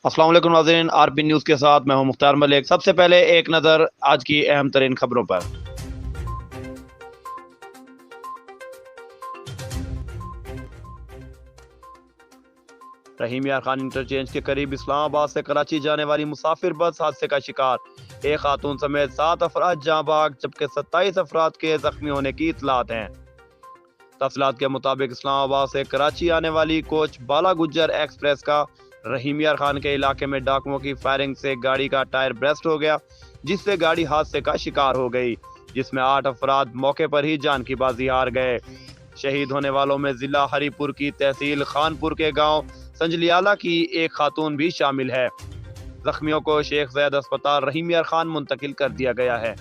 السلام علیکم ناظرین، آر پی نیوز کے ساتھ میں ہوں مختار ملک۔ سب سے پہلے ایک نظر آج کی اہم ترین خبروں پر۔ رحیم یار خان انٹرچینج کے قریب اسلام آباد سے کراچی جانے والی مسافر بس حادثے کا شکار، ایک خاتون سمیت 7 افراد جاں بحق جبکہ 27 افراد کے زخمی ہونے کی اطلاعات ہیں۔ تفصیلات کے مطابق اسلام آباد سے کراچی آنے والی کوچ بالا گجر ایکسپریس کا رحیم یار خان کے علاقے میں ڈاکوؤں کی فائرنگ سے گاڑی کا ٹائر برسٹ ہو گیا، جس سے گاڑی حادثے کا شکار ہو گئی، جس میں 8 افراد موقع پر ہی جان کی بازی ہار گئے۔ شہید ہونے والوں میں ضلع ہری پور کی تحصیل خانپور کے گاؤں سنجلیالہ کی ایک خاتون بھی شامل ہے۔ زخمیوں کو شیخ زید اسپتال رحیم یار خان منتقل کر دیا گیا ہے۔